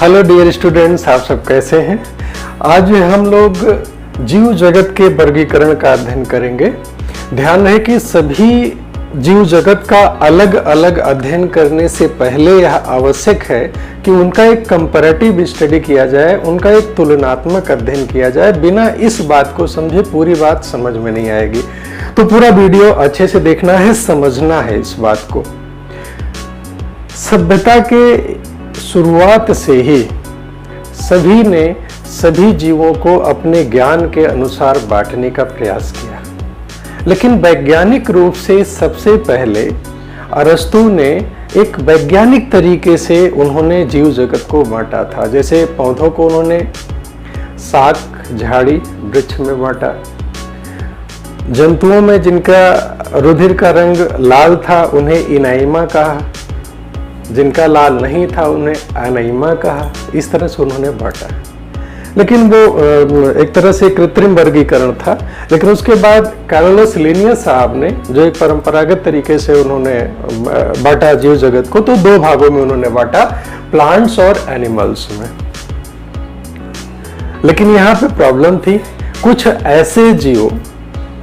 Hello dear students, आप सब कैसे हैं। आज हम लोग जीव जगत के वर्गीकरण का अध्ययन करेंगे। ध्यान रहे कि सभी जीव जगत का अलग अलग अध्ययन करने से पहले यह आवश्यक है कि उनका एक कंपैरेटिव स्टडी किया जाए, उनका एक तुलनात्मक अध्ययन किया जाए। बिना इस बात को समझे पूरी बात समझ में नहीं आएगी। तो पूरा वीडियो अच्छे से देखना है, समझना है इस बात को। सभ्यता के शुरुआत से ही सभी ने सभी जीवों को अपने ज्ञान के अनुसार बांटने का प्रयास किया, लेकिन वैज्ञानिक रूप से सबसे पहले अरस्तु ने एक वैज्ञानिक तरीके से उन्होंने जीव जगत को बांटा था। जैसे पौधों को उन्होंने शाक, झाड़ी, वृक्ष में बांटा। जंतुओं में जिनका रुधिर का रंग लाल था उन्हें इनाइमा कहा, जिनका लाल नहीं था उन्हें अनाइमा कहा। इस तरह से उन्होंने बांटा, लेकिन वो एक तरह से कृत्रिम वर्गीकरण था। लेकिन उसके बाद कार्लोस लिनियस साहब ने जो एक परंपरागत तरीके से उन्होंने बांटा जीव जगत को, तो दो भागों में उन्होंने बांटा, प्लांट्स और एनिमल्स में। लेकिन यहाँ पे प्रॉब्लम थी, कुछ ऐसे जीव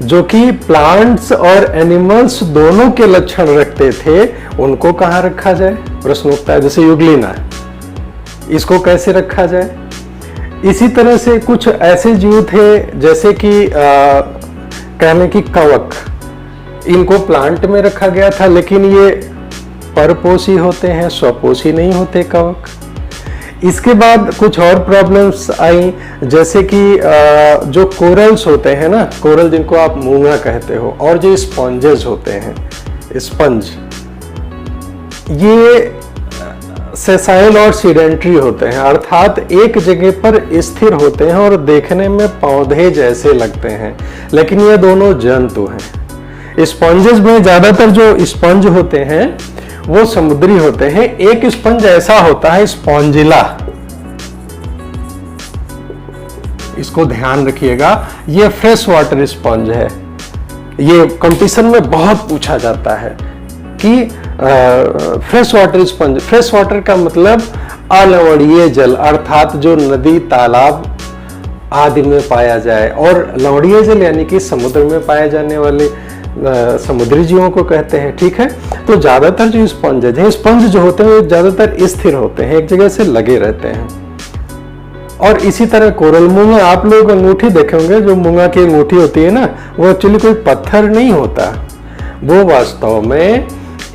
जो कि प्लांट्स और एनिमल्स दोनों के लक्षण रखते थे, उनको कहाँ रखा जाए, प्रश्न उठता है। जैसे युगलिना, इसको कैसे रखा जाए। इसी तरह से कुछ ऐसे जीव थे जैसे कि कहने की कवक, इनको प्लांट में रखा गया था, लेकिन ये परपोषी होते हैं, स्वपोषी नहीं होते कवक। इसके बाद कुछ और प्रॉब्लम्स आई, जैसे कि जो कोरल्स होते हैं ना, कोरल जिनको आप मूंगा कहते हो, और जो स्पॉन्जेस होते हैं, स्पंज, ये सेसाइल और सीडेंट्री होते हैं, अर्थात एक जगह पर स्थिर होते हैं और देखने में पौधे जैसे लगते हैं, लेकिन ये दोनों जंतु हैं। स्पंजेस में ज्यादातर जो स्पंज होते हैं वो समुद्री होते हैं। एक स्पंज ऐसा होता है स्पॉन्जिला, इसको ध्यान रखिएगा, ये फ्रेश वाटर स्पंज है। ये कंपटीशन में बहुत पूछा जाता है कि fresh water sponge, fresh water का मतलब अलवणीय जल, अर्थात जो नदी, तालाब आदि में पाया जाए, और लवणीय जल यानी कि समुद्र में पाए जाने वाले समुद्री जीवों को कहते हैं। ठीक है, तो ज्यादातर जो स्पंज है, स्पंज जो होते हैं वो ज्यादातर स्थिर होते हैं, एक जगह से लगे रहते हैं। और इसी तरह कोरल, मूंगा, आप लोग अंगूठी देखे होंगे, जो मूंगा की अंगूठी होती है ना, वो एक्चुअली कोई पत्थर नहीं होता, वो वास्तव में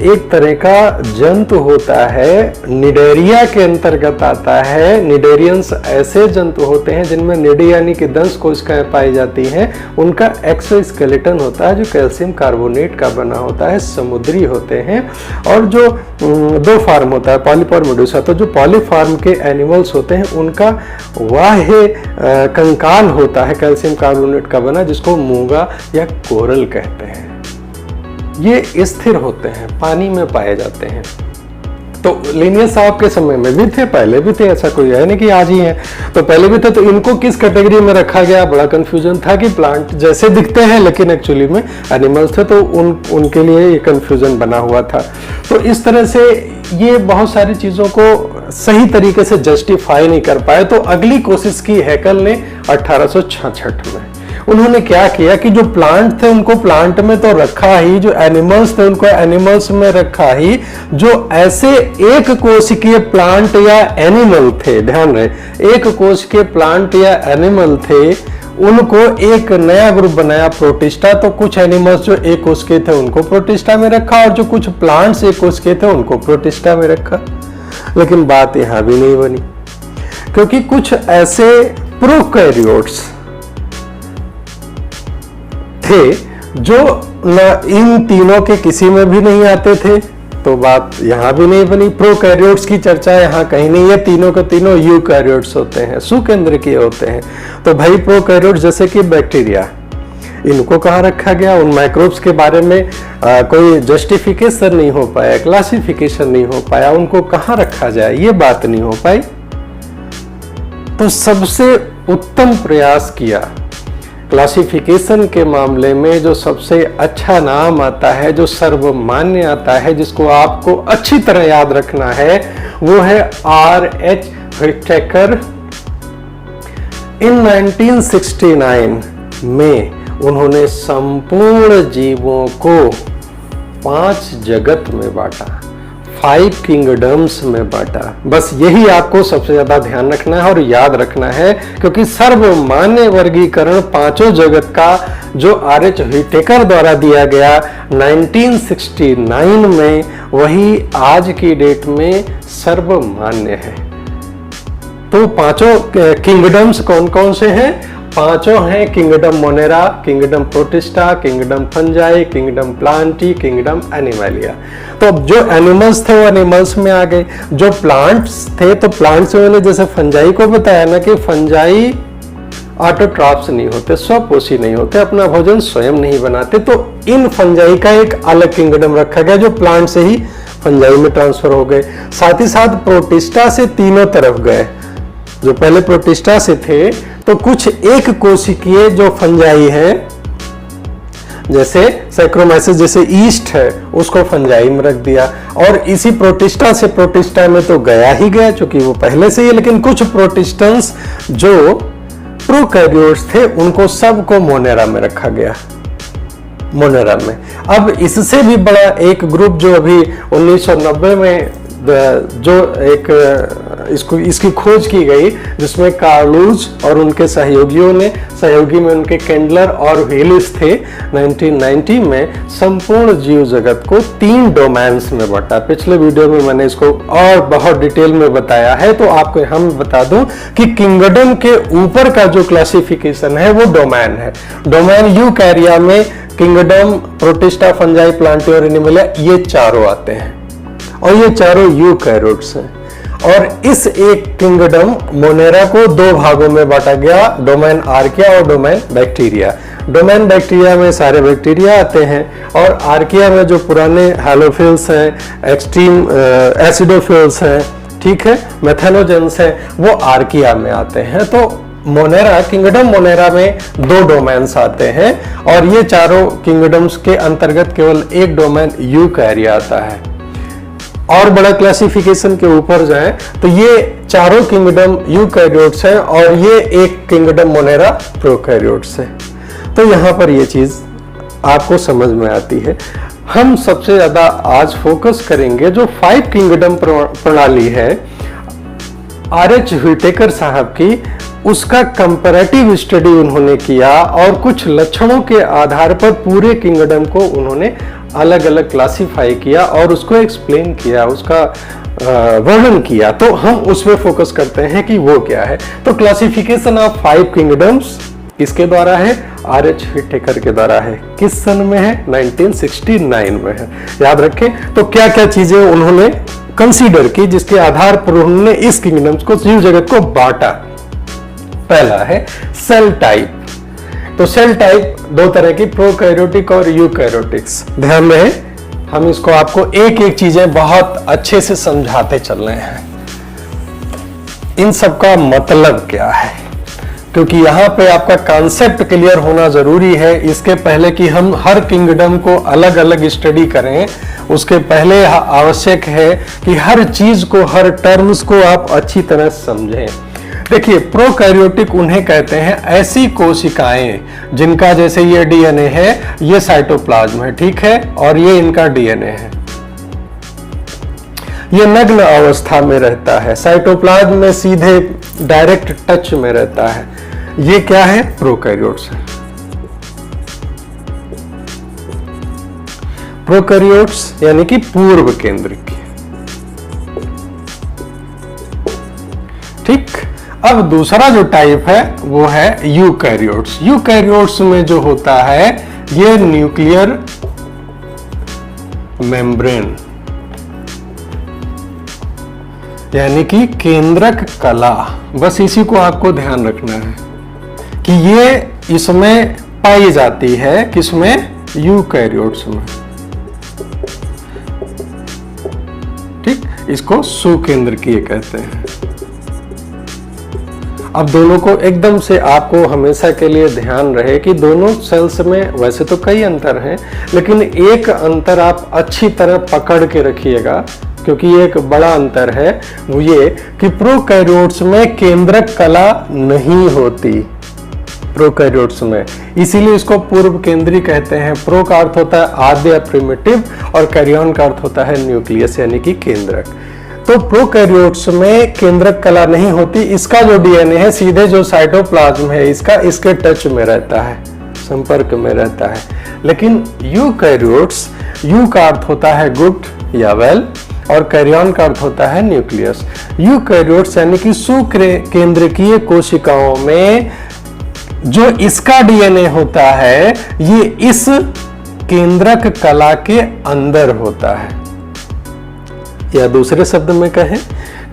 एक तरह का जंतु होता है, निडेरिया के अंतर्गत आता है। निडेरियंस ऐसे जंतु होते हैं जिनमें निडी यानी कि दंश कोशिकाएं पाई जाती हैं। उनका एक्सोस्केलेटन होता है जो कैल्शियम कार्बोनेट का बना होता है, समुद्री होते हैं। और जो दो फार्म होता है, पॉलिप और मेडुसा, तो जो पॉलीफार्म के एनिमल्स होते हैं उनका बाह्य कंकाल होता है कैल्शियम कार्बोनेट का बना, जिसको मूंगा या कोरल कहते हैं। ये स्थिर होते हैं, पानी में पाए जाते हैं। तो लिनियस साहब के समय में भी थे, पहले भी थे, ऐसा कोई है नहीं कि आज ही है, तो पहले भी थे। तो इनको किस कैटेगरी में रखा गया, बड़ा कंफ्यूजन था कि प्लांट जैसे दिखते हैं लेकिन एक्चुअली में एनिमल्स थे, तो उनके लिए ये कंफ्यूजन बना हुआ था। तो इस तरह से ये बहुत सारी चीज़ों को सही तरीके से जस्टिफाई नहीं कर पाए। तो अगली कोशिश की हैकल ने 1866 में। उन्होंने क्या किया कि जो प्लांट थे उनको प्लांट में तो रखा ही, जो एनिमल्स थे उनको एनिमल्स में रखा ही। जो ऐसे एक कोशिकीय प्लांट या एनिमल थे, ध्यान रहे, एक कोशिकीय प्लांट या एनिमल थे, उनको एक नया ग्रुप बनाया, प्रोटिस्टा। तो कुछ एनिमल्स जो एक कोशिकीय थे उनको प्रोटिस्टा में रखा, और जो कुछ प्लांट्स एक कोशिकीय थे उनको प्रोटिस्टा में रखा। लेकिन बात यहां भी नहीं बनी, क्योंकि कुछ ऐसे प्रोकैरियोट्स थे जो इन तीनों के किसी में भी नहीं आते थे, तो बात यहां भी नहीं बनी। प्रोकैरियोट्स की चर्चा यहां कहीं नहीं है, तीनों के तीनों यूकैरियोट्स होते हैं, सुकेंद्रकीय होते हैं। तो भाई प्रोकैरियोट्स जैसे कि बैक्टीरिया, इनको कहाँ रखा गया। उन माइक्रोब्स के बारे में कोई जस्टिफिकेशन नहीं हो पाया, क्लासिफिकेशन नहीं हो पाया, उनको कहाँ रखा जाए, ये बात नहीं हो पाई। तो सबसे उत्तम प्रयास किया क्लासिफिकेशन के मामले में, जो सबसे अच्छा नाम आता है, जो सर्वमान्य आता है, जिसको आपको अच्छी तरह याद रखना है, वो है RH व्हिटेकर इन 1969 में उन्होंने संपूर्ण जीवों को 5 जगत में बांटा, 5 किंगडम्स में बांटा। बस यही आपको सबसे ज्यादा ध्यान रखना है और याद रखना है, क्योंकि सर्वमान्य वर्गीकरण 5 जगत का जो आर.एच. व्हिटेकर द्वारा दिया गया 1969 में, वही आज की डेट में सर्वमान्य है। तो 5 किंगडम्स कौन कौन से हैं? 5 हैं kingdom Monera, kingdom protista, kingdom fungi, kingdom Plantae, kingdom Animalia. तो अब जो एनिमल्स थे वो एनिमल्स में आ गए, जो प्लांट्स थे तो प्लांट्स में मैंने जैसे फंजाई को बताया ना कि फंजाई ऑटोट्रॉप्स नहीं होते, स्वपोषी नहीं होते, अपना भोजन स्वयं नहीं बनाते, तो इन फंजाई का एक अलग किंगडम रखा गया जो प्लांट से ही फंजाई में ट्रांसफर हो गए। साथ ही साथ प्रोटिस्टा से तीनों तरफ गए, जो पहले प्रोटिस्टा से थे तो कुछ एक कोशिकीय जो फंजाई है, जैसे सैक्रोमाइसिस जैसे ईस्ट है, उसको फंजाई में रख दिया, और इसी प्रोटिस्टा से प्रोटिस्टा में तो गया ही गया चूंकि वो पहले से ही, लेकिन कुछ प्रोटिस्टन्स जो प्रोकैरियोट्स थे उनको सबको मोनेरा में रखा गया, मोनेरा में। अब इससे भी बड़ा एक ग्रुप जो अभी 1990 में जो एक इसकी खोज की गई, जिसमें कार्लूज और उनके सहयोगी में उनके केंडलर और हेलिस थे, 1990 में संपूर्ण जीव जगत को 3 डोमेन्स में बांटा। पिछले वीडियो में मैंने इसको और बहुत डिटेल में बताया है, तो आपको हम बता दूं कि किंगडम के ऊपर का जो क्लासिफिकेशन है वो डोमेन है। डोमेन यूकैरिया में किंगडम प्रोटिस्टा, फंजाई, प्लांटी और एनिमलिया, ये चारों आते हैं, और ये चारों यूकैरियोट्स हैं। और इस एक किंगडम मोनेरा को 2 भागों में बांटा गया, डोमेन आर्किया और डोमेन बैक्टीरिया। डोमेन बैक्टीरिया में सारे बैक्टीरिया आते हैं, और आर्किया में जो पुराने हैलोफिल्स हैं, एक्सट्रीम एसिडोफिल्स हैं, ठीक है, मेथेनोजेंस हैं, वो आर्किया में आते हैं। तो मोनेरा, किंगडम मोनेरा में 2 डोमेन्स आते हैं, और ये चारों किंगडम्स के अंतर्गत केवल एक डोमेन यूकैरिया आता है। और बड़ा क्लासिफिकेशन के ऊपर जाएं तो ये चारों किंगडम यूकैरियोट्स हैं, और ये एक किंगडम मोनेरा प्रोकैरियोट्स है। तो यहाँ पर ये चीज आपको समझ में आती है। हम सबसे ज्यादा आज फोकस करेंगे जो 5 किंगडम प्रणाली है आर.एच. व्हिटेकर साहब की, उसका कंपैरेटिव स्टडी उन्होंने किया, और कुछ लक्षणों के आधार पर पूरे किंगडम को उन्होंने अलग अलग क्लासिफाई किया और उसको एक्सप्लेन किया, उसका वर्णन किया। तो हम उसमें फोकस करते हैं कि वो क्या है। तो क्लासिफिकेशन ऑफ 5 किंगडम्स किसके द्वारा है? आर.एच. व्हिटेकर के द्वारा है। किस सन में है? 1969 में है। याद रखें। तो क्या क्या चीजें उन्होंने कंसीडर की जिसके आधार पर उन्होंने इस किंगडम्स को, जीव जगत को बांटा। पहला है सेल टाइप। तो सेल टाइप 2 तरह की, प्रोकैरियोटिक और यूकैरियोटिक्स। ध्यान रहे, हम इसको आपको एक एक चीजें बहुत अच्छे से समझाते चल रहे हैं। इन सब का मतलब क्या है, क्योंकि यहाँ पे आपका कॉन्सेप्ट क्लियर होना जरूरी है। इसके पहले कि हम हर किंगडम को अलग अलग स्टडी करें, उसके पहले आवश्यक है कि हर चीज को, हर टर्म्स को आप अच्छी तरह समझें। देखिए, प्रोकैरियोटिक उन्हें कहते हैं ऐसी कोशिकाएं जिनका, जैसे ये डीएनए है, ये साइटोप्लाज्म है, ठीक है, और ये इनका डीएनए है, ये नग्न अवस्था में रहता है, साइटोप्लाज्म में सीधे डायरेक्ट टच में रहता है। ये क्या है? प्रोकैरियोट्स है। प्रोकैरियोट्स यानी कि पूर्व केंद्रिक। ठीक। अब दूसरा जो टाइप है वो है यूकैरियोट्स। यूकैरियोट्स में जो होता है ये न्यूक्लियर मेम्ब्रेन यानी कि केंद्रक कला, बस इसी को आपको ध्यान रखना है कि ये इसमें पाई जाती है। किसमें? यूकैरियोट्स में। ठीक, इसको सुकेंद्रकीय कहते हैं। अब दोनों को एकदम से आपको हमेशा के लिए ध्यान रहे कि दोनों सेल्स में वैसे तो कई अंतर हैं, लेकिन एक अंतर आप अच्छी तरह पकड़ के रखिएगा, क्योंकि ये एक बड़ा अंतर है, वो ये कि प्रोकैरियोट्स में केंद्रक कला नहीं होती, प्रोकैरियोट्स में, इसीलिए इसको पूर्व केंद्री कहते हैं। प्रो का अर्थ होता है आद्य या प्रिमिटिव, और कैरियन का अर्थ होता है न्यूक्लियस यानी कि केंद्रक। तो प्रोकैरियोट्स में केंद्रक कला नहीं होती। इसका जो डीएनए है सीधे जो साइटोप्लाज्म है इसका इसके टच में रहता है, संपर्क में रहता है। लेकिन यूकैरियोट्स, यू का अर्थ होता है गुड या वेल, और कैरियन का अर्थ होता है न्यूक्लियस। यूकैरियोट्स यानी कि सुकेंद्रकीय कोशिकाओं में जो इसका डीएनए होता है ये इस केंद्रक कला के अंदर होता है, या दूसरे शब्द में कहें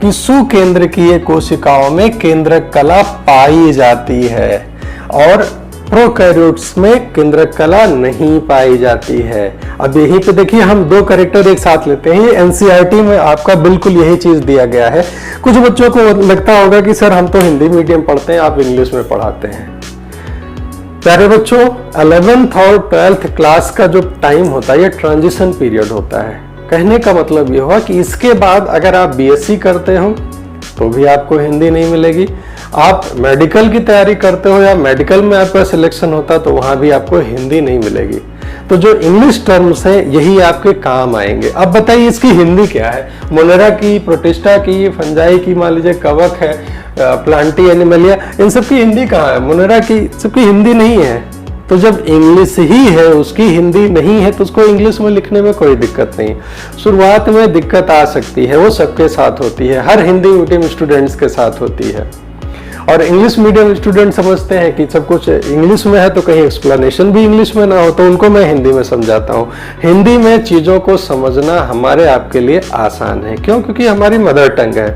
कि सुकेंद्रकीय कोशिकाओं में केंद्रक कला पाई जाती है और प्रोकैरियोट्स में केंद्रक कला नहीं पाई जाती है। अब यहीं पे देखिए हम दो कैरेक्टर एक साथ लेते हैं। एनसीईआरटी में आपका बिल्कुल यही चीज दिया गया है। कुछ बच्चों को लगता होगा कि सर हम तो हिंदी मीडियम पढ़ते हैं, आप इंग्लिश में पढ़ाते हैं। प्यारे बच्चों, 11th और 12th क्लास का जो टाइम होता है ये ट्रांजिशन पीरियड होता है। कहने का मतलब ये हुआ कि इसके बाद अगर आप बीएससी करते हो तो भी आपको हिंदी नहीं मिलेगी, आप मेडिकल की तैयारी करते हो या मेडिकल में आपका सिलेक्शन होता तो वहां भी आपको हिंदी नहीं मिलेगी। तो जो इंग्लिश टर्म्स हैं यही आपके काम आएंगे। अब बताइए इसकी हिंदी क्या है? मोनेरा की, प्रोटिस्टा की, फंजाई की, मान लीजिए कवक है, प्लांटी एनिमलिया, इन सब की हिंदी कहाँ है? मोनेरा की सबकी हिंदी नहीं है। तो जब इंग्लिश ही है उसकी हिंदी नहीं है तो उसको इंग्लिश में लिखने में कोई दिक्कत नहीं। शुरुआत में दिक्कत आ सकती है, वो सबके साथ होती है, हर हिंदी मीडियम स्टूडेंट्स के साथ होती है। और इंग्लिश मीडियम स्टूडेंट समझते हैं कि सब कुछ इंग्लिश में है तो कहीं एक्सप्लेनेशन भी इंग्लिश में ना हो, तो उनको मैं हिंदी में समझाता हूँ। हिंदी में चीज़ों को समझना हमारे आपके लिए आसान है। क्यों? क्योंकि हमारी मदर टंग है,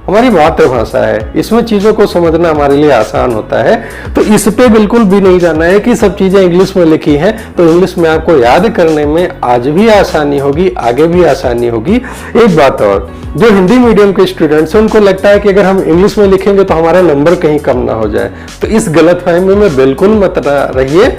हमारी मातृभाषा है, इसमें चीज़ों को समझना हमारे लिए आसान होता है। तो इस पे बिल्कुल भी नहीं जाना है कि सब चीज़ें इंग्लिश में लिखी हैं तो इंग्लिश में आपको याद करने में आज भी आसानी होगी, आगे भी आसानी होगी। एक बात और, जो हिंदी मीडियम के स्टूडेंट्स हैं उनको लगता है कि अगर हम इंग्लिश में लिखेंगे तो हमारा नंबर कहीं कम ना हो जाए, तो इस गलतफहमी में बिल्कुल मत रहिए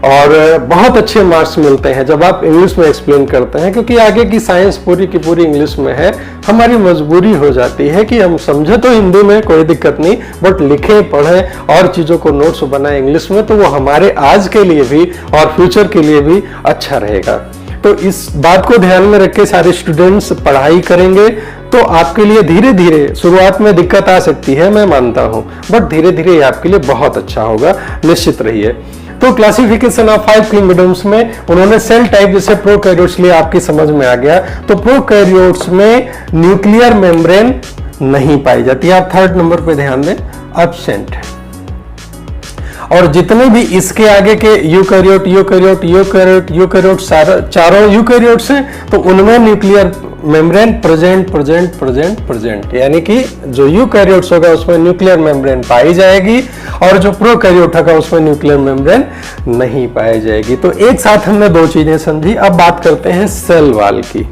और बहुत अच्छे मार्क्स मिलते हैं जब आप इंग्लिश में एक्सप्लेन करते हैं, क्योंकि आगे की साइंस पूरी की पूरी इंग्लिश में है। हमारी मजबूरी हो जाती है कि हम समझे तो हिंदी में कोई दिक्कत नहीं, बट लिखें, पढ़ें और चीज़ों को नोट्स बनाएं इंग्लिश में, तो वो हमारे आज के लिए भी और फ्यूचर के लिए भी अच्छा रहेगा। तो इस बात को ध्यान में रख के सारे स्टूडेंट्स पढ़ाई करेंगे तो आपके लिए धीरे धीरे, शुरुआत में दिक्कत आ सकती है मैं मानता हूँ, बट धीरे धीरे ये आपके लिए बहुत अच्छा होगा, निश्चित रहिए। तो क्लासिफिकेशन ऑफ 5 किंगडम्स में उन्होंने सेल टाइप, जैसे प्रोकैरियोट्स लिए आपकी समझ में आ गया, तो प्रोकैरियोट्स में न्यूक्लियर मेम्ब्रेन नहीं पाई जाती है। आप 3rd नंबर पे ध्यान दें, एब्सेंट है। और जितने भी इसके आगे के यूकैरियोट, यूकैरियोट, यूकैरियोट, यूकैरियोट, चारों यूकैरियोट्स हैं तो उनमें nuclear membrane present present present present, यानी कि जो यूकैरियोट्स होगा उसमें न्यूक्लियर मेम्ब्रेन पाई जाएगी और जो प्रोकैरियोट होगा उसमें न्यूक्लियर मेम्ब्रेन नहीं पाई जाएगी। तो एक साथ हमने दो चीजें समझी। अब बात करते हैं सेल वॉल की।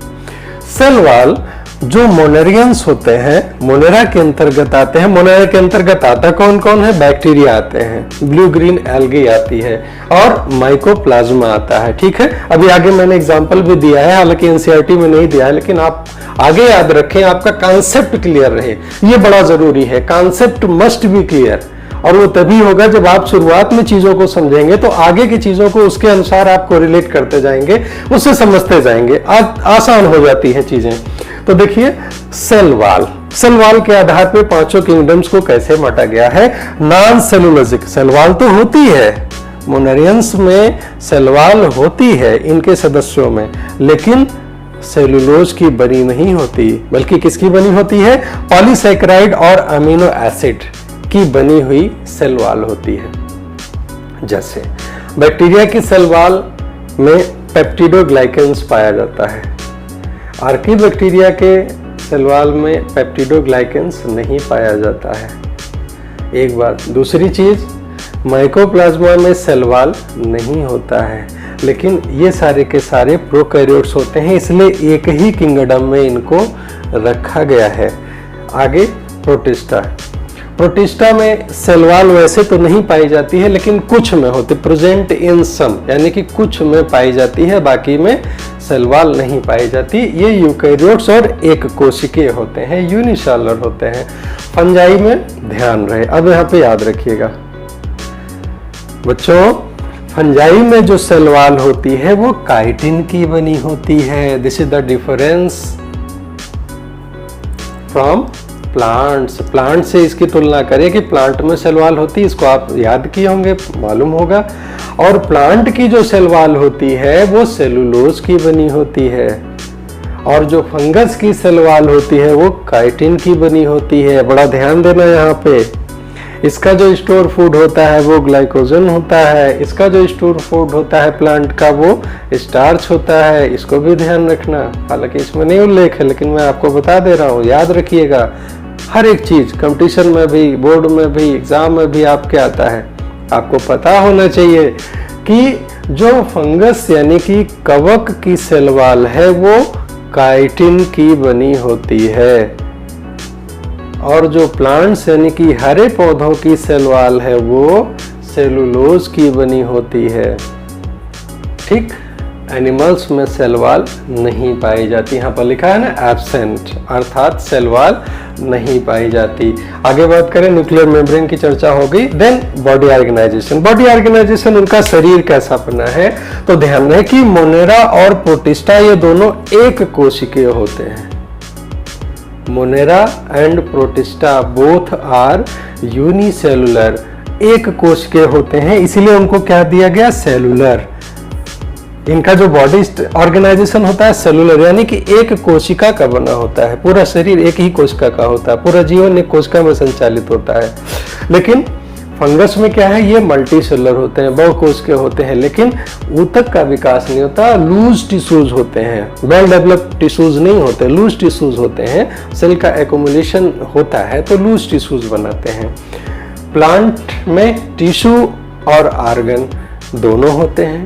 सेल वॉल जो मोनेरियंस होते हैं, मोनेरा के अंतर्गत आते हैं। मोनेरा के अंतर्गत आता कौन कौन है? बैक्टीरिया आते हैं, ब्लू ग्रीन एल्गी आती है और माइकोप्लाज्मा आता है। ठीक है, अभी आगे मैंने एग्जांपल भी दिया है, हालांकि एनसीईआरटी में नहीं दिया है, लेकिन आप आगे याद रखें, आपका कॉन्सेप्ट क्लियर रहे, ये बड़ा जरूरी है। कॉन्सेप्ट मस्ट बी क्लियर, और वो तभी होगा जब आप शुरुआत में चीजों को समझेंगे तो आगे की चीजों को उसके अनुसार आपको रिलेट करते जाएंगे, उससे समझते जाएंगे, आसान हो जाती है चीजें। तो देखिए सेल वॉल, सेल वॉल के आधार पे पांचों किंगडम्स को कैसे बांटा गया है। नॉन सेलुलोजिक सेल वॉल तो होती है, मोनेरियंस में सेल वॉल होती है इनके सदस्यों में, लेकिन सेलुलोज की बनी नहीं होती, बल्कि किसकी बनी होती है? पॉलीसैकेराइड और अमीनो एसिड की बनी हुई सेल वॉल होती है। जैसे बैक्टीरिया की सेल वॉल में पेप्टिडोग्लाइकेंस पाया जाता है, आर्कीबैक्टीरिया के सेल वॉल में पेप्टिडोग्लाइकेंस नहीं पाया जाता है। एक बात, दूसरी चीज, माइकोप्लाज्मा में सेल वॉल नहीं होता है, लेकिन ये सारे के सारे प्रोकैरियोट्स होते हैं, इसलिए एक ही किंगडम में इनको रखा गया है। आगे प्रोटिस्टा, प्रोटिस्टा में सेल वॉल वैसे तो नहीं पाई जाती है, लेकिन कुछ में होती, प्रेजेंट इन सम, यानी कि कुछ में पाई जाती है, बाकी में सेल वॉल नहीं पाई जाती। ये यूकेरियोट्स और एक कोशिकीय होते हैं, यूनिसेलुलर होते हैं। फंजाई में ध्यान रहे, अब यहाँ पे याद रखिएगा बच्चों, फंजाई में जो सेल वॉल होती है वो काइटिन की बनी होती है। This is the difference from plants. Plant से इसकी तुलना करें कि प्लांट में सेल वॉल होती है, इसको आप याद किए होंगे, मालूम होगा। और प्लांट की जो सेल वॉल होती है वो सेलुलोज की बनी होती है, और जो फंगस की सेल वॉल होती है वो काइटिन की बनी होती है। बड़ा ध्यान देना यहाँ पे। इसका जो स्टोर फूड होता है वो ग्लाइकोजन होता है, इसका जो स्टोर फूड होता है प्लांट का वो स्टार्च होता है। इसको भी ध्यान रखना, हालांकि इसमें नहीं उल्लेख है लेकिन मैं आपको बता दे रहा हूँ, याद रखिएगा। हर एक चीज कंपटीशन में भी, बोर्ड में भी, एग्जाम में भी आपके आता है। आपको पता होना चाहिए कि जो फंगस यानी कि कवक की सेल वॉल है वो काइटिन की बनी होती है, और जो प्लांट्स यानी कि हरे पौधों की सेल वॉल है वो सेलुलोज की बनी होती है। ठीक, एनिमल्स में सेल वॉल नहीं पाई जाती। यहाँ पर लिखा है ना एब्सेंट, अर्थात सेल वॉल नहीं पाई जाती। आगे बात करें, न्यूक्लियर मेम्ब्रेन की चर्चा हो गई। Then body organisation. Body organisation, उनका शरीर कैसा बना है, तो ध्यान रहे कि मोनेरा और प्रोटिस्टा ये दोनों एक कोशिकीय होते हैं। Monera and Protista both are unicellular, एक कोशिकीय होते हैं, इसीलिए उनको क्या दिया गया, सेलुलर। इनका जो बॉडी ऑर्गेनाइजेशन होता है सेलुलर, यानी कि एक कोशिका का बना होता है। पूरा शरीर एक ही कोशिका का होता है, पूरा जीवन एक कोशिका में संचालित होता है। लेकिन फंगस में क्या है, ये मल्टी सेलुलर होते हैं, बहुकोशिकीय होते हैं, लेकिन ऊतक का विकास नहीं होता, लूज टिश्यूज होते हैं, वेल डेवलप्ड टिश्यूज नहीं होते, लूज टिश्यूज होते हैं। सेल का एक्युमुलेशन होता है तो लूज टिश्यूज बनाते हैं। प्लांट में टिश्यू और ऑर्गन दोनों होते हैं,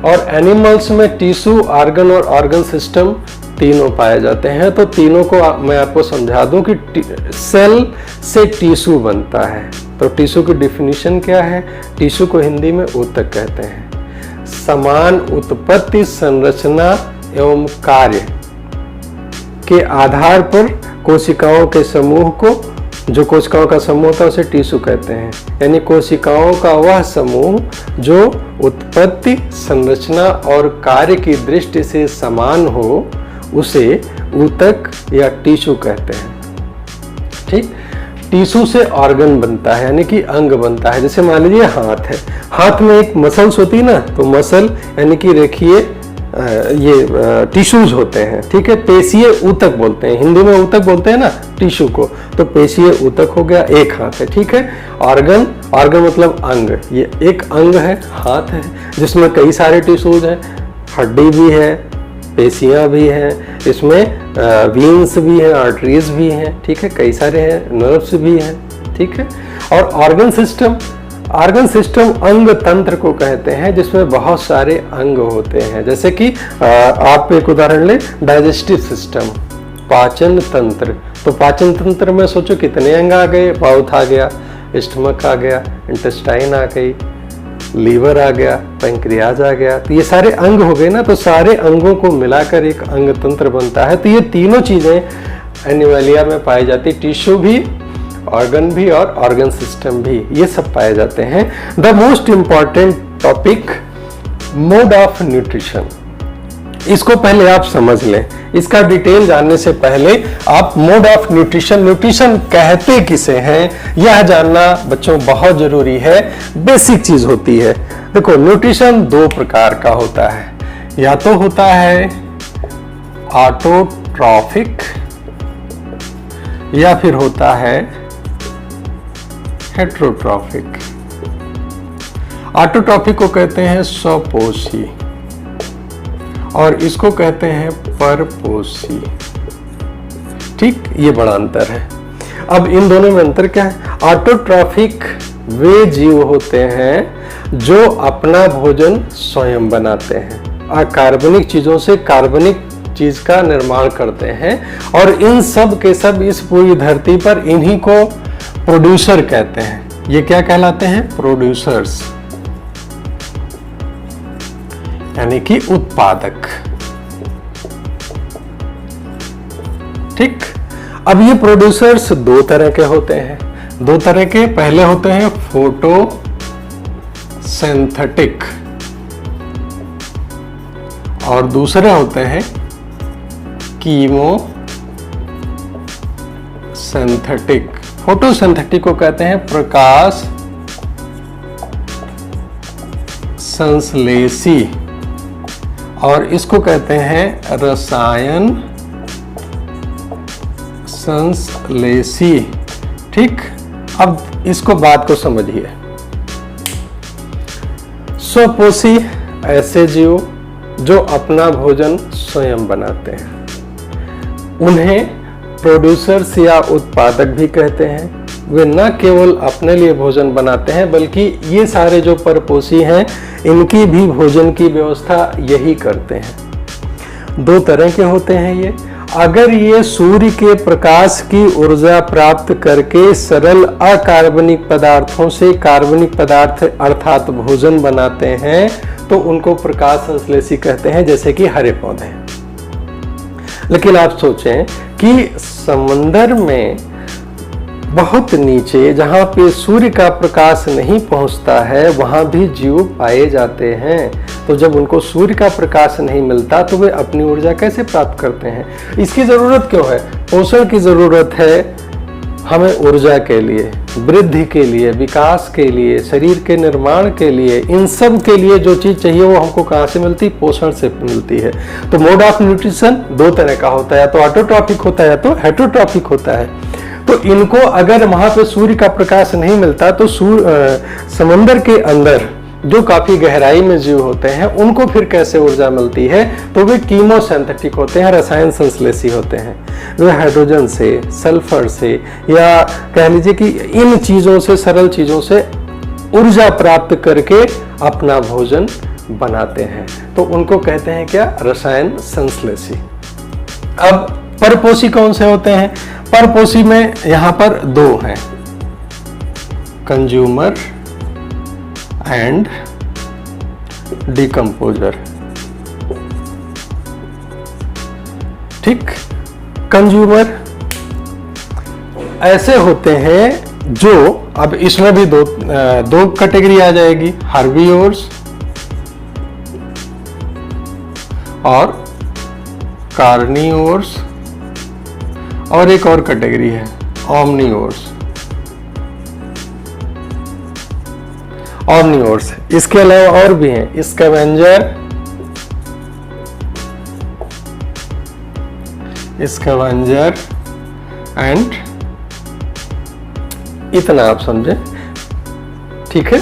और एनिमल्स में टिश्यू, ऑर्गन और ऑर्गन सिस्टम तीनों पाए जाते हैं। तो तीनों को मैं आपको समझा दूं कि सेल से टिश्यू बनता है। तो टिश्यू की डिफिनीशन क्या है, टिश्यू को हिंदी में ऊतक कहते हैं। समान उत्पत्ति, संरचना एवं कार्य के आधार पर कोशिकाओं के समूह को, जो कोशिकाओं का समूह होता है उसे टिश्यू कहते हैं। यानी कोशिकाओं का वह समूह जो उत्पत्ति, संरचना और कार्य की दृष्टि से समान हो उसे ऊतक या टिश्यू कहते हैं। ठीक, टिश्यू से ऑर्गन बनता है, यानी कि अंग बनता है। जैसे मान लीजिए हाथ है, हाथ में एक मसल्स होती है ना, तो मसल यानी कि रेखीय ये टिश्यूज होते हैं। ठीक है, पेशीय ऊतक बोलते हैं, हिंदी में ऊतक बोलते हैं ना टिश्यू को, तो पेशीय ऊतक हो गया, एक हाथ है। ठीक है, ऑर्गन, ऑर्गन मतलब अंग, ये एक अंग है, हाथ है, जिसमें कई सारे टिश्यूज हैं, हड्डी भी है, पेशियां भी हैं, इसमें वीन्स भी हैं, आर्टरीज भी हैं। ठीक है, कई सारे हैं, नर्व्स भी हैं। ठीक है, और ऑर्गन सिस्टम, ऑर्गन सिस्टम अंग तंत्र को कहते हैं, जिसमें बहुत सारे अंग होते हैं। जैसे कि आप एक उदाहरण लें, डाइजेस्टिव सिस्टम, पाचन तंत्र। तो पाचन तंत्र में सोचो कितने अंग आ गए, माउथ आ गया, स्टमक आ गया, इंटेस्टाइन आ गई, लीवर आ गया, पैंक्रियाज आ गया, तो ये सारे अंग हो गए ना। तो सारे अंगों को मिलाकर एक अंग तंत्र बनता है। तो ये तीनों चीजें एनिमलिया में पाई जाती, टिश्यू भी, ऑर्गन भी और ऑर्गन सिस्टम भी, ये सब पाए जाते हैं। The most important topic, mode of nutrition. इसको पहले आप समझ लें, इसका डिटेल जानने से पहले आप मोड ऑफ न्यूट्रिशन, न्यूट्रिशन कहते किसे हैं यह जानना बच्चों बहुत जरूरी है, बेसिक चीज होती है। देखो, न्यूट्रिशन दो प्रकार का होता है, या तो होता है ऑटोट्रॉफिक या फिर होता है हेट्रोट्रॉफिक। ऑटोट्रॉफिक को कहते हैं स्वपोषी और इसको कहते हैं परपोषी। ठीक, ये बड़ा अंतर है। अब इन दोनों में अंतर क्या है? ऑटोट्रॉफिक वे जीव होते हैं जो अपना भोजन स्वयं बनाते हैं, अकार्बनिक चीजों से कार्बनिक चीज का निर्माण करते हैं, और इन सब के सब इस पूरी धरती पर इन्हीं को प्रोड्यूसर कहते हैं। ये क्या कहलाते हैं? प्रोड्यूसर्स, यानी कि उत्पादक। ठीक। अब ये प्रोड्यूसर्स दो तरह के होते हैं, दो तरह के। पहले होते हैं फोटोसिंथेटिक और दूसरे होते हैं कीमोसिंथेटिक। फोटोसिंथेटिक को कहते हैं प्रकाश संश्लेषी और इसको कहते हैं रसायन संश्लेषी। ठीक। अब इसको बात को समझिए। स्वपोषी ऐसे जीव जो अपना भोजन स्वयं बनाते हैं, उन्हें प्रोड्यूसर्स या उत्पादक भी कहते हैं। वे न केवल अपने लिए भोजन बनाते हैं बल्कि ये सारे जो परपोषी हैं इनकी भी भोजन की व्यवस्था यही करते हैं। दो तरह के होते हैं ये। अगर ये सूर्य के प्रकाश की ऊर्जा प्राप्त करके सरल अकार्बनिक पदार्थों से कार्बनिक पदार्थ अर्थात भोजन बनाते हैं तो उनको प्रकाश संश्लेषी कहते हैं, जैसे कि हरे पौधे। लेकिन आप सोचें कि समंदर में बहुत नीचे जहाँ पे सूर्य का प्रकाश नहीं पहुँचता है वहाँ भी जीव पाए जाते हैं। तो जब उनको सूर्य का प्रकाश नहीं मिलता तो वे अपनी ऊर्जा कैसे प्राप्त करते हैं? इसकी ज़रूरत क्यों है? पोषण की ज़रूरत है हमें ऊर्जा के लिए, वृद्धि के लिए, विकास के लिए, शरीर के निर्माण के लिए। इन सब के लिए जो चीज़ चाहिए वो हमको कहाँ से मिलती? पोषण से मिलती है। तो मोड ऑफ न्यूट्रिशन दो तरह का होता है, या तो ऑटोट्रॉफिक होता है या तो हेटरोट्रॉफिक होता है। तो इनको अगर वहाँ पे सूर्य का प्रकाश नहीं मिलता तो समंदर के अंदर जो काफी गहराई में जीव होते हैं उनको फिर कैसे ऊर्जा मिलती है? तो वे कीमोसिंथेटिक होते हैं, रसायन संश्लेषी होते हैं। वे हाइड्रोजन से, सल्फर से या कह लीजिए कि इन चीजों से, सरल चीजों से ऊर्जा प्राप्त करके अपना भोजन बनाते हैं। तो उनको कहते हैं क्या? रसायन संश्लेषी। अब परपोषी कौन से होते हैं? परपोषी में यहां पर दो हैं, कंज्यूमर एंड डिकम्पोजर। ठीक। कंज्यूमर ऐसे होते हैं जो, अब इसमें भी दो कैटेगरी आ जाएगी, हर्बीवोर्स और कार्निवोर्स, और एक और कैटेगरी है ओमनिवोर्स। ओमनिवोर्स इसके अलावा और भी हैं, स्कैवेंजर, एंड इतना आप समझे। ठीक है।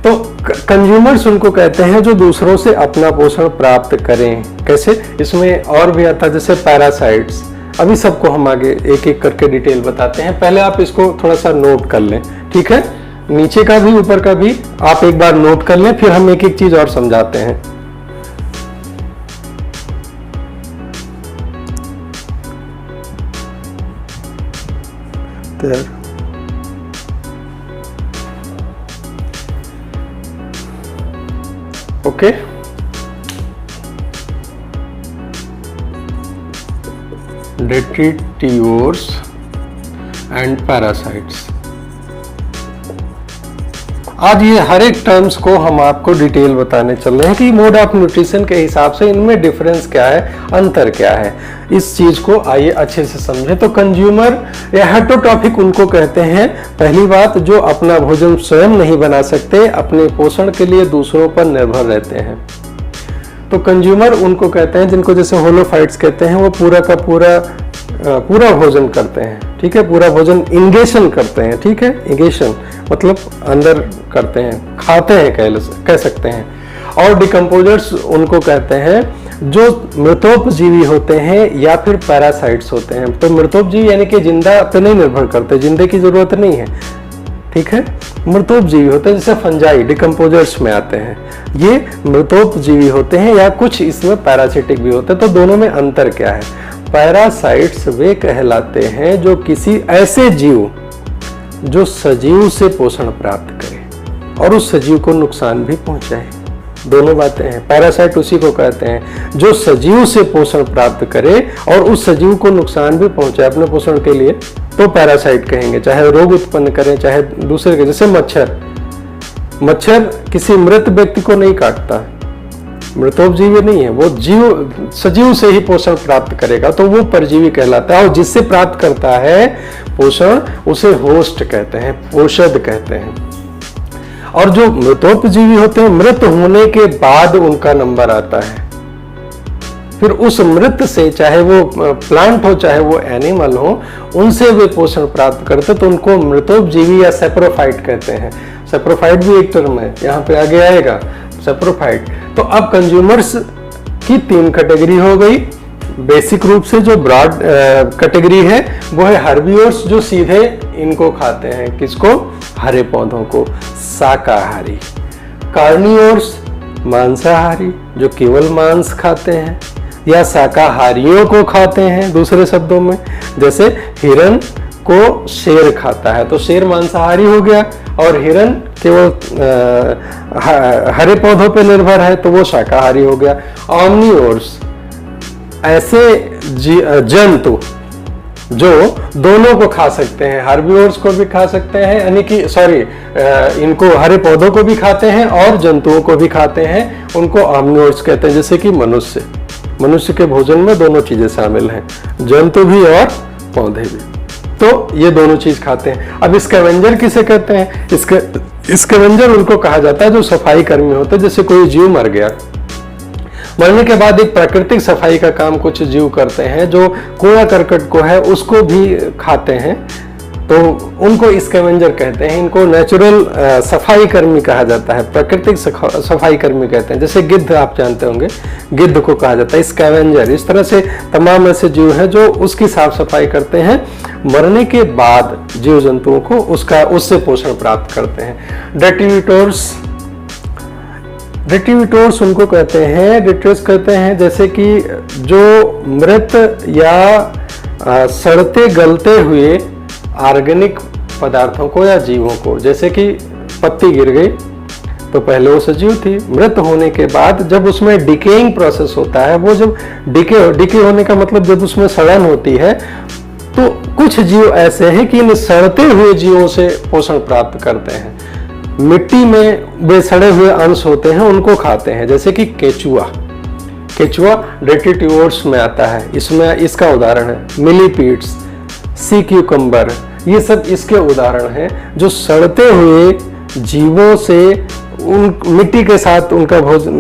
तो कंज्यूमर्स उनको कहते हैं जो दूसरों से अपना पोषण प्राप्त करें। कैसे? इसमें और भी आता है, जैसे पैरासाइट्स। अभी सबको हम आगे एक एक करके डिटेल बताते हैं, पहले आप इसको थोड़ा सा नोट कर लें। ठीक है। नीचे का भी ऊपर का भी आप एक बार नोट कर लें, फिर हम एक एक चीज और समझाते हैं। ओके। डेट्रिटिवोर्स and parasites. आज ये हर एक टर्म्स को हम आपको डिटेल बताने चल रहे हैं कि मोड ऑफ न्यूट्रिशन के हिसाब से इनमें डिफरेंस क्या है, अंतर क्या है। इस चीज को आइए अच्छे से समझें। तो कंज्यूमर या हेटरोट्रॉफिक उनको कहते हैं, पहली बात, जो अपना भोजन स्वयं नहीं बना सकते, अपने पोषण के लिए दूसरों पर निर्भर रहते हैं। तो कंज्यूमर उनको कहते हैं जिनको जैसे होलोफाइट्स कहते हैं, वो पूरा का पूरा भोजन करते हैं। ठीक है। पूरा भोजन इंगेशन करते हैं। ठीक है। इंगेशन मतलब अंदर करते हैं, खाते हैं कह सकते हैं। और डिकम्पोजर्स उनको कहते हैं जो मृतोपजीवी होते हैं या फिर पैरासाइट्स होते हैं। तो मृतोपजीवी यानी कि जिंदा पे नहीं निर्भर करते, जिंदे की जरूरत नहीं है। ठीक है। मृतोपजीवी होते हैं, जैसे फंजाई डिकम्पोजर्स में आते हैं, ये मृतोपजीवी होते हैं, या कुछ इसमें पैरासिटिक भी होते हैं। तो दोनों में अंतर क्या है? पैरासाइट्स वे कहलाते हैं जो किसी ऐसे जीव जो सजीव से पोषण प्राप्त करे और उस सजीव को नुकसान भी पहुंचाए। दोनों बातें हैं। पैरासाइट उसी को कहते हैं जो सजीव से पोषण प्राप्त करे और उस सजीव को नुकसान भी पहुंचाए अपने पोषण के लिए, तो पैरासाइट कहेंगे। चाहे रोग उत्पन्न करें, चाहे दूसरे के, जैसे मच्छर किसी मृत व्यक्ति को नहीं काटता, मृतोपजीवी नहीं है, वो सजीव से ही पोषण प्राप्त करेगा, तो वो परजीवी कहलाता है। और जिससे प्राप्त करता है पोषण उसे होस्ट कहते हैं, पोषद कहते हैं। और जो मृतोपजीवी होते हैं, मृत होने के बाद उनका नंबर आता है, फिर उस मृत से, चाहे वो प्लांट हो चाहे वो एनिमल हो, उनसे वे पोषण प्राप्त करते, तो उनको मृतोपजीवी या सेप्रोफाइट कहते हैं। सेप्रोफाइट भी एक टर्म है, यहाँ पे आगे आएगा सेप्रोफाइट। तो अब कंज्यूमर्स की 3 कैटेगरी हो गई। बेसिक रूप से जो ब्रॉड कैटेगरी है वो है हर्बिवर्स, जो सीधे इनको खाते हैं, किसको, हरे पौधों को, शाकाहारी। कार्निवर्स, मांसाहारी, जो केवल मांस खाते हैं या शाकाहारियों को खाते हैं, दूसरे शब्दों में, जैसे हिरन को शेर खाता है तो शेर मांसाहारी हो गया, और हिरन केवल हरे पौधों पे निर्भर है तो वो शाकाहारी हो गया। ओमनिवोर्स, ऐसे जंतु जो दोनों को खा सकते हैं, हर्बिवोर्स को भी खा सकते हैं, यानी कि इनको हरे पौधों को भी खाते हैं और जंतुओं को भी खाते हैं, उनको ओमनिवोर्स कहते हैं। जैसे कि मनुष्य के भोजन में दोनों चीजें शामिल हैं, जंतु भी और पौधे भी, तो ये दोनों चीज खाते हैं। अब स्कैवेंजर किसे कहते हैं? स्कैवेंजर उनको कहा जाता है जो सफाई कर्मी होते हैं। जैसे कोई जीव मर गया, मरने के बाद एक प्राकृतिक सफाई का काम कुछ जीव करते हैं, जो कूड़ा करकट को है उसको भी खाते हैं, तो उनको स्कैवेंजर कहते हैं। इनको नेचुरल सफाई कर्मी कहा जाता है, प्राकृतिक सफाई कर्मी कहते हैं। जैसे गिद्ध, आप जानते होंगे, गिद्ध को कहा जाता है स्कैवेंजर। इस तरह से तमाम ऐसे जीव हैं जो उसकी साफ सफाई करते हैं, मरने के बाद जीव जंतुओं को उससे पोषण प्राप्त करते हैं। डेट्रीविटोर्स उनको कहते हैं, डेट्रियस कहते हैं, जैसे कि जो मृत या सड़ते गलते हुए ऑर्गेनिक पदार्थों को या जीवों को, जैसे कि पत्ती गिर गई तो पहले वो सजीव थी, मृत होने के बाद जब उसमें डिकेइंग प्रोसेस होता है, वो जब डिके होने का मतलब जब उसमें सड़न होती है, तो कुछ जीव ऐसे हैं कि इन सड़ते हुए जीवों से पोषण प्राप्त करते हैं। मिट्टी में वे सड़े हुए अंश होते हैं, उनको खाते हैं, जैसे कि केचुआ डेट्रीविटोर्स में आता है। इसमें इसका उदाहरण है मिलीपीड्स, सी क्यूकम्बर, ये सब इसके उदाहरण हैं जो सड़ते हुए जीवों से उन मिट्टी के साथ उनका भोजन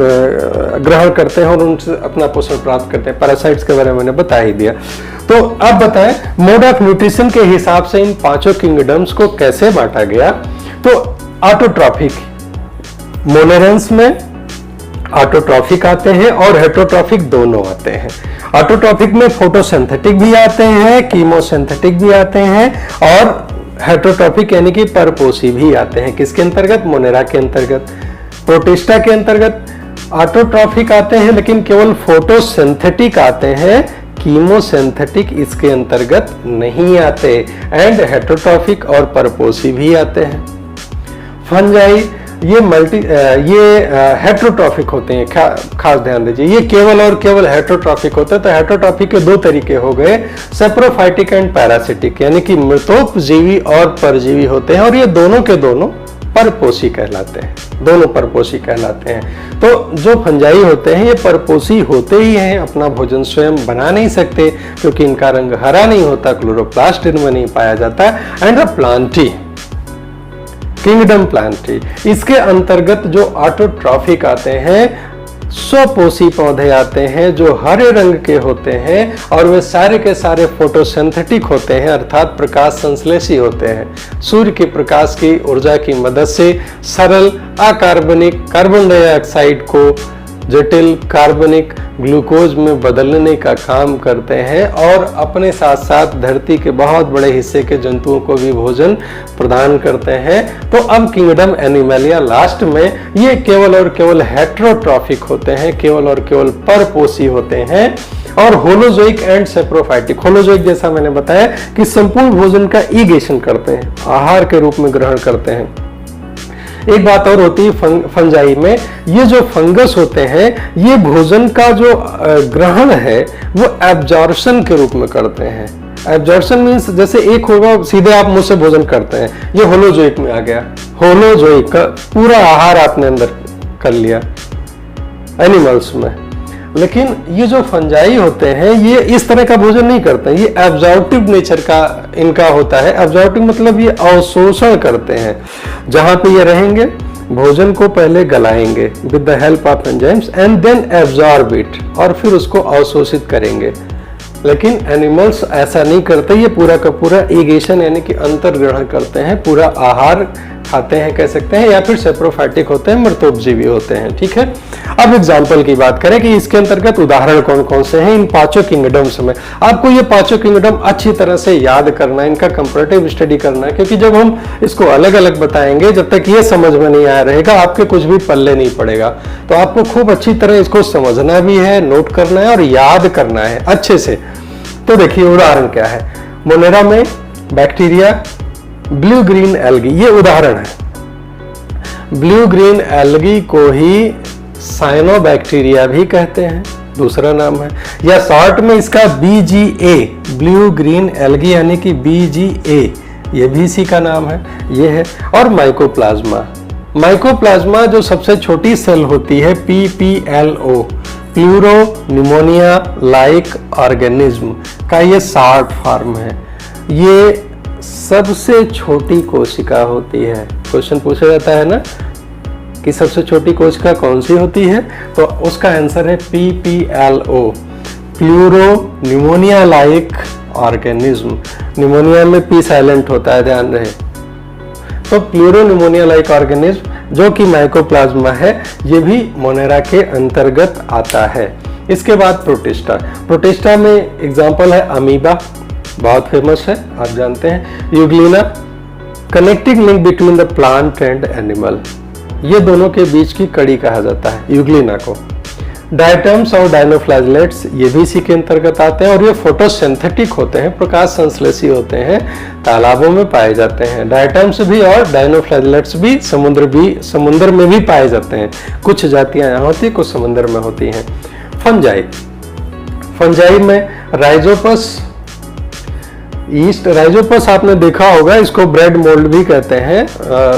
ग्रहण करते हैं और उनसे अपना पोषण प्राप्त करते हैं। पैरासाइट्स के बारे में मैंने बता ही दिया। तो अब बताएं मोड ऑफ न्यूट्रिशन के हिसाब से इन 5 किंगडम्स को कैसे बांटा गया। तो ऑटोट्रॉफिक, मोनेरेंस में ऑटोट्रॉफिक आते हैं और हेटरोट्रॉफिक दोनों आते हैं। ऑटोट्रॉफिक में फोटोसिंथेटिक भी आते हैं, कीमोसिंथेटिक भी आते हैं, और हेटरोट्रॉफिक यानी कि परपोषी भी आते हैं। किसके अंतर्गत? मोनेरा के अंतर्गत, प्रोटिस्टा के अंतर्गत। ऑटोट्रॉफिक आते हैं लेकिन केवल फोटोसिंथेटिक आते हैं, कीमोसिंथेटिक इसके अंतर्गत नहीं आते। एंड हेटरोट्रॉफिक और परपोषी भी आते हैं। फंजाई ये हेटरोट्रॉफिक होते हैं, खास ध्यान दीजिए, ये केवल और केवल हेटरोट्रॉफिक होते हैं। तो हेटरोट्रॉफिक के 2 तरीके हो गए, सेप्रोफाइटिक एंड पैरासिटिक, यानी कि मृतोपजीवी और परजीवी होते हैं, और ये दोनों के दोनों परपोषी कहलाते हैं, दोनों परपोषी कहलाते हैं। तो जो फंजाई होते हैं ये परपोषी होते ही हैं, अपना भोजन स्वयं बना नहीं सकते क्योंकि इनका रंग हरा नहीं होता, क्लोरोप्लास्ट इनमें नहीं पाया जाता। And the Plantae, kingdom Plantae, इसके अंतर्गत जो ऑटोट्रॉफिक आते हैं, स्वपोषी पौधे आते हैं जो हरे रंग के होते हैं, और वे सारे के सारे फोटोसिंथेटिक होते हैं, अर्थात प्रकाश संश्लेषी होते हैं। सूर्य के प्रकाश की ऊर्जा की मदद से सरल अकार्बनिक कार्बन डाइऑक्साइड को जटिल कार्बनिक ग्लूकोज में बदलने का काम करते हैं, और अपने साथ साथ धरती के बहुत बड़े हिस्से के जंतुओं को भी भोजन प्रदान करते हैं। तो अब किंगडम एनिमलिया लास्ट में ये केवल और केवल हेटरोट्रॉफिक होते हैं, केवल और केवल परपोषी होते हैं, और होलोजोइक एंड सेप्रोफाइटिक। होलोजोइक जैसा मैंने बताया कि संपूर्ण भोजन का ईगेशन करते हैं, आहार के रूप में ग्रहण करते हैं। एक बात और होती है फंजाई में, ये जो फंगस होते हैं ये भोजन का जो ग्रहण है वो एब्जॉर्प्शन के रूप में करते हैं। एब्जॉर्प्शन मीन्स जैसे एक होगा सीधे आप मुंह से भोजन करते हैं, ये होलोजोइक में आ गया, होलोजोइक का पूरा आहार आपने अंदर कर लिया एनिमल्स में। लेकिन ये जो फंजाई होते हैं ये इस तरह का भोजन नहीं करते हैं, ये एब्जॉर्प्टिव नेचर का इनका होता है। एब्जॉर्प्टिव मतलब ये अवशोषण करते हैं, जहां पे ये रहेंगे भोजन को पहले गलाएंगे with the help of enzymes and then absorb it, और फिर उसको अवशोषित करेंगे। लेकिन एनिमल्स ऐसा नहीं करते, ये पूरा का पूरा इगेशन यानी कि अंतर ग्रहण करते हैं, पूरा आहार खाते हैं कह सकते हैं, या फिर सेप्रोफाइटिक होते हैं, मृतोपजीवी होते हैं। ठीक है, अब एग्जाम्पल की बात करें कि इसके अंतर्गत उदाहरण कौन कौन से हैं इन पांचों किंगडम्स में। आपको ये पांचों किंगडम अच्छी तरह से याद करना है, इनका कंपैरेटिव स्टडी करना है, क्योंकि जब हम इसको अलग अलग बताएंगे, जब तक ये समझ में नहीं आया रहेगा आपके कुछ भी पल्ले नहीं पड़ेगा। तो आपको खूब अच्छी तरह इसको समझना भी है, नोट करना है और याद करना है अच्छे से। तो देखिए उदाहरण क्या है, मोनेरा में बैक्टीरिया, ब्लू ग्रीन एल्गी, ये उदाहरण है। ब्लू ग्रीन एल्गी को ही साइनोबैक्टीरिया भी कहते हैं, दूसरा नाम है, या शॉर्ट में इसका BGA, ब्लू ग्रीन एल्गी यानी कि BGA, ये भी इसी का नाम है, ये है। और माइकोप्लाज्मा, माइकोप्लाज्मा जो सबसे छोटी सेल होती है PPLO, pleuro pneumonia like organism का ये शॉर्ट फॉर्म है। ये सबसे छोटी कोशिका होती है। क्वेश्चन पूछा जाता है ना कि सबसे छोटी कोशिका कौन सी होती है, तो उसका आंसर है PPLO, pleuro pneumonia like organism. Pneumonia में P साइलेंट होता है, ध्यान रहे। तो प्लूरो निमोनिया लाइक ऑर्गेनिज्म जो कि माइकोप्लाज्मा है, ये भी मोनेरा के अंतर्गत आता है। इसके बाद प्रोटिस्टा, प्रोटिस्टा में एग्जाम्पल है अमीबा, बहुत फेमस है आप जानते हैं, Euglena, connecting link between the plant and animal, ये दोनों के बीच की कड़ी कहा जाता है यूग्लिना को। डायटम्स और डायनोफ्लैजेलेट्स ये भी इसी के अंतर्गत आते हैं, और ये फोटोसिंथेटिक होते हैं, प्रकाश संश्लेषी होते हैं, तालाबों में पाए जाते हैं। डायटम्स भी और डायनोफ्लैजेलेट्स भी समुद्र में भी पाए जाते हैं। कुछ जातियां यहाँ होती है, कुछ समुद्र में होती हैं। फंजाई, फंजाई में राइजोपस, ईस्ट राइजोपस आपने देखा होगा, इसको ब्रेड मोल्ड भी कहते हैं।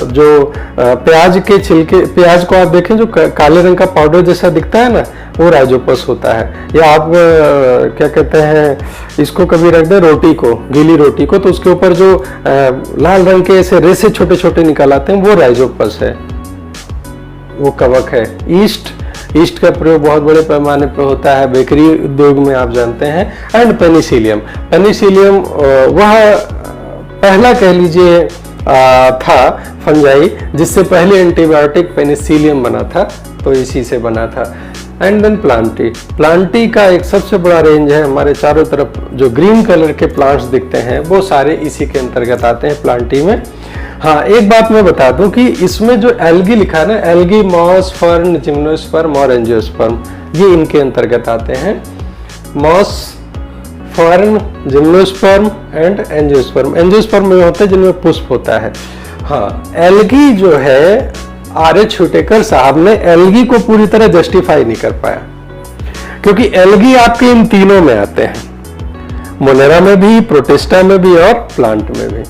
जो प्याज के छिलके, प्याज को आप देखें जो काले रंग का पाउडर जैसा दिखता है ना, वो राइजोपस होता है। या आप क्या कहते हैं, इसको कभी रख दे रोटी को, गीली रोटी को, तो उसके ऊपर जो लाल रंग के ऐसे रेसे छोटे छोटे निकल आते हैं, वो राइजोपस है, वो कवक है। ईस्ट का प्रयोग बहुत बड़े पैमाने पर होता है, बेकरी उद्योग में आप जानते हैं। एंड पेनिसिलियम, पेनिसिलियम वह पहला कह लीजिए था फंजाई जिससे पहले एंटीबायोटिक पेनिसिलियम बना था, तो इसी से बना था। एंड देन प्लांटी, प्लांटी का एक सबसे बड़ा रेंज है, हमारे चारों तरफ जो ग्रीन कलर के प्लांट्स दिखते हैं वो सारे इसी के अंतर्गत आते हैं प्लांटी में। हाँ, एक बात मैं बता दूं कि इसमें जो एल्गी लिखा है ना, एल्गी, मॉस, फर्न, जिम्नोस्पर्म और एंजियोस्पर्म, ये इनके अंतर्गत आते हैं। Moss, fern, gymnosperm and angiosperm. Angiosperm में होते हैं जिनमें पुष्प होता है। हाँ, एल्गी जो है, R.H. हुटेकर साहब ने एल्गी को पूरी तरह जस्टिफाई नहीं कर पाया, क्योंकि एल्गी आपके इन तीनों में आते हैं, मोनेरा में भी, प्रोटिस्टा में भी और प्लांट में भी।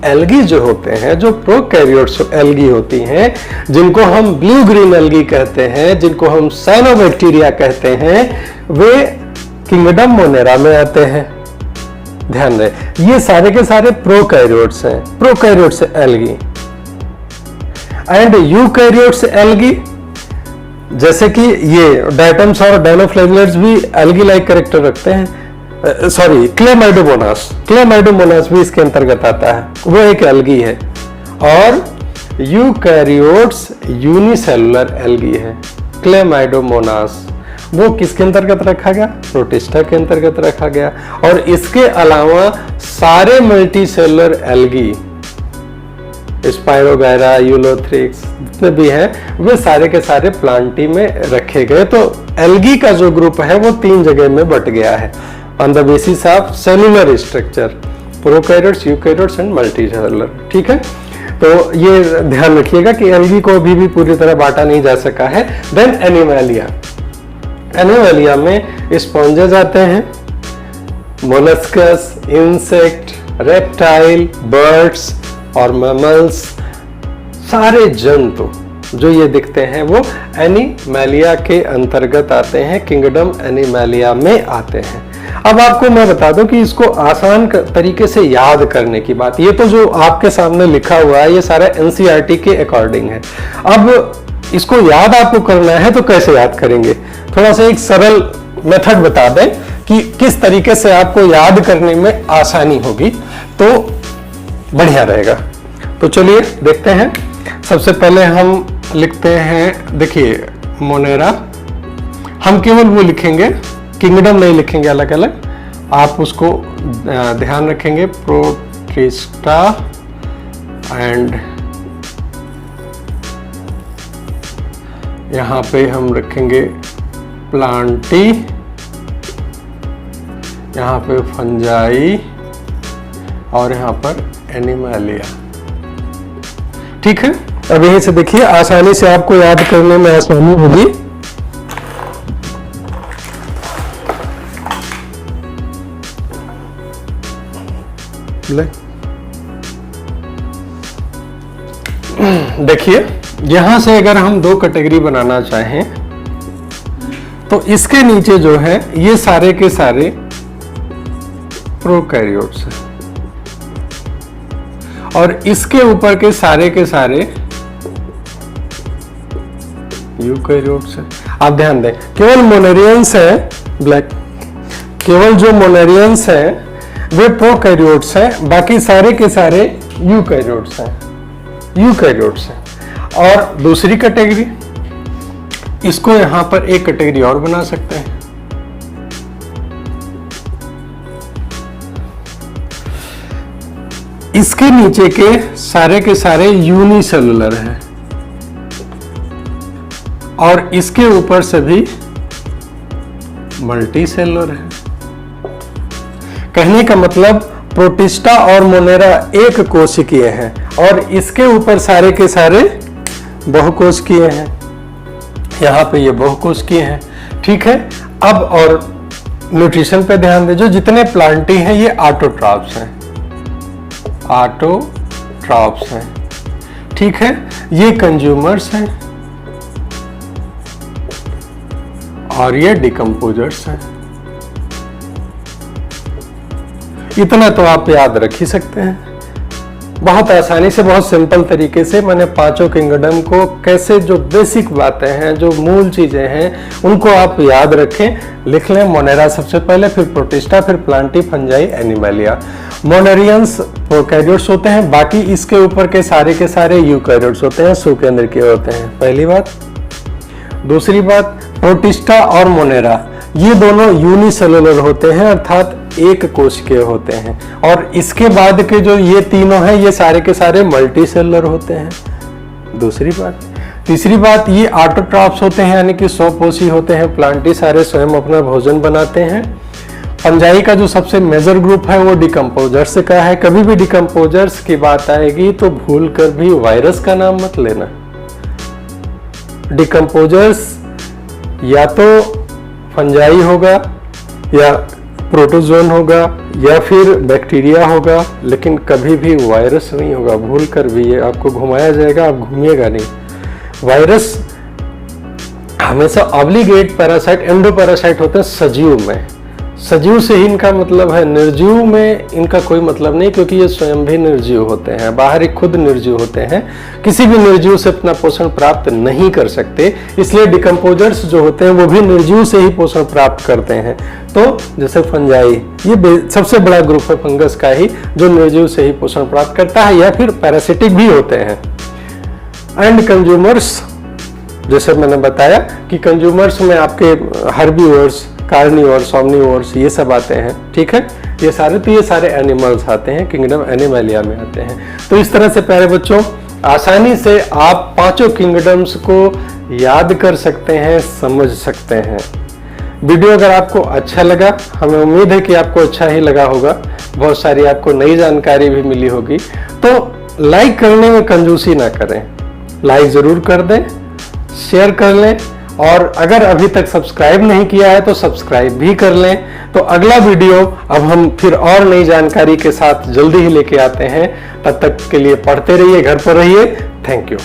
एल्गी जो होते हैं, जो प्रोकैरियोट्स एल्गी होती हैं, जिनको हम ब्लू ग्रीन एल्गी कहते हैं, जिनको हम साइनोबैक्टीरिया कहते हैं, वे किंगडम मोनेरा में आते हैं। ध्यान रहे, ये सारे के सारे प्रोकैरियोट्स हैं, prokaryotes algae. And eukaryotes algae, जैसे कि ये डायटम्स और डायनोफ्लैजेलेट्स भी एल्गी लाइक कैरेक्टर रखते हैं। सॉरी, क्लेमाइडोमोनास, क्लेमाइडोमोनास भी इसके अंतर्गत आता है, वो एक एल्गी है। और यूकैरियोट्स यूनिसेलुलर एल्गी है। क्लेमाइडोमोनास वो किसके अंतर्गत रखा गया? प्रोटिस्टा के अंतर्गत रखा गया। और इसके अलावा सारे मल्टीसेलुलर एल्गी, स्पाइरोगायरा, यूलोथ्रिक्स जितने भी हैं, वे सारे के सारे प्लांटी में रखे गए। तो एल्गी का जो ग्रुप है वो 3 जगह में बट गया है on the basis of cellular structure, prokaryotes, eukaryotes and multicellular. ठीक है, तो ये ध्यान रखिएगा कि एल्गी को अभी भी पूरी तरह बांटा नहीं जा सका है। देन एनिमैलिया, एनिमैलिया में स्पॉन्जेस आते हैं, मोलस्कस, इंसेक्ट, रेप्टाइल, बर्ड्स और मैमल्स, सारे जंतु जो ये दिखते हैं वो एनिमैलिया के अंतर्गत आते हैं, किंगडम एनिमैलिया में आते हैं। अब आपको मैं बता दूं कि इसको आसान तरीके से याद करने की बात, ये तो जो आपके सामने लिखा हुआ है ये सारा एनसीईआरटी के अकॉर्डिंग है। अब इसको याद आपको करना है तो कैसे याद करेंगे, थोड़ा सा एक सरल मेथड बता दें कि किस तरीके से आपको याद करने में आसानी होगी तो बढ़िया रहेगा। तो चलिए देखते हैं। सबसे पहले हम लिखते हैं, देखिए मोनेरा, हम केवल वो लिखेंगे, किंगडम नहीं लिखेंगे अलग अलग, आप उसको ध्यान रखेंगे। प्रोटिस्टा एंड यहां पे हम रखेंगे प्लांटी, यहां पे फंजाई और यहां पर एनिमैलिया। ठीक है, अब यहीं से देखिए आसानी से आपको याद करने में आसानी होगी। देखिए यहां से अगर हम दो कैटेगरी बनाना चाहें तो इसके नीचे जो है ये सारे के सारे प्रोकैरियोट्स हैं और इसके ऊपर के सारे यूकैरियोट्स हैं। आप ध्यान दें, केवल मोनेरियंस है ब्लैक, केवल जो मोनेरियंस हैं वे प्रोकैरियोट्स हैं, बाकी सारे के सारे यूकैरियोट्स हैं, यूकैरियोट्स हैं। और दूसरी कैटेगरी, इसको यहां पर एक कैटेगरी और बना सकते हैं, इसके नीचे के सारे यूनिसेलुलर हैं और इसके ऊपर से भी मल्टीसेलुलर है। कहने का मतलब प्रोटिस्टा और मोनेरा एक कोशिकीय हैं और इसके ऊपर सारे के सारे बहुकोशिकीय हैं, यहां पे ये बहुकोशिकीय हैं। ठीक है, अब और न्यूट्रिशन पे ध्यान दें, जो जितने प्लांटी हैं ये ऑटोट्रॉफ्स हैं, ऑटोट्रॉफ्स हैं। ठीक है, ये कंज्यूमर्स हैं और ये डिकम्पोजर्स हैं। इतना तो आप याद रख ही सकते हैं बहुत आसानी से, बहुत सिंपल तरीके से। मैंने पांचों किंगडम को कैसे, जो बेसिक बातें हैं, जो मूल चीजें हैं, उनको आप याद रखें, लिख लें। मोनेरा सबसे पहले, फिर प्रोटिस्टा, फिर प्लांटी, फंजाई, एनिमैलिया। मोनेरियंस प्रोकैरियोट्स होते हैं, बाकी इसके ऊपर के सारे यूकैरियोट्स होते हैं, सुकेंद्र के होते हैं। पहली बात। दूसरी बात, प्रोटिस्टा और मोनेरा ये दोनों यूनिसेलुलर होते हैं, अर्थात एक कोशिकीय होते हैं। और इसके बाद के जो ये तीनों हैं ये सारे के सारे मल्टीसेलुलर होते हैं। दूसरी बात। तीसरी बात, ये ऑटोट्रॉफ्स होते हैं, यानी कि स्वपोषी होते हैं। प्लांटी सारे स्वयं अपना भोजन बनाते हैं। फंजाई का जो सबसे मेजर ग्रुप है वो डिकम्पोजर्स का है। कभी भी डिकम्पोजर्स की बात आएगी तो भूल कर भी वायरस का नाम मत लेना। डिकम्पोजर्स या तो फंजाई होगा या प्रोटोजोन होगा या फिर बैक्टीरिया होगा, लेकिन कभी भी वायरस नहीं होगा। भूल कर भी, ये आपको घुमाया जाएगा, आप घूमिएगा नहीं। वायरस हमेशा ऑब्लिगेट पैरासाइट, एंडोपैरासाइट होते हैं सजीव में। सजीव से ही इनका मतलब है, निर्जीव में इनका कोई मतलब नहीं, क्योंकि ये स्वयं भी निर्जीव होते हैं, बाहर ही खुद निर्जीव होते हैं, किसी भी निर्जीव से अपना पोषण प्राप्त नहीं कर सकते। इसलिए डिकम्पोजर्स जो होते हैं वो भी निर्जीव से ही पोषण प्राप्त करते हैं। तो जैसे फंजाई, ये सबसे बड़ा ग्रुप है फंगस का ही, जो निर्जीव से ही पोषण प्राप्त करता है या फिर पैरासिटिक भी होते हैं। एंड कंज्यूमर्स, जैसे मैंने बताया कि कंज्यूमर्स में आपके हर्बीवोर्स, कार्निवोर्स, ओमनिवोर्स ये सब आते हैं। ठीक है, ये सारे एनिमल्स आते हैं, किंगडम एनिमैलिया में आते हैं। तो इस तरह से प्यारे बच्चों आसानी से आप पांचों किंगडम्स को याद कर सकते हैं, समझ सकते हैं। वीडियो अगर आपको अच्छा लगा, हमें उम्मीद है कि आपको अच्छा ही लगा होगा, बहुत सारी आपको नई जानकारी भी मिली होगी, तो लाइक करने में कंजूसी ना करें, लाइक जरूर कर दें, शेयर कर लें, और अगर अभी तक सब्सक्राइब नहीं किया है तो सब्सक्राइब भी कर लें। तो अगला वीडियो अब हम फिर और नई जानकारी के साथ जल्दी ही लेके आते हैं। तब तक के लिए पढ़ते रहिए, घर पर रहिए। Thank you.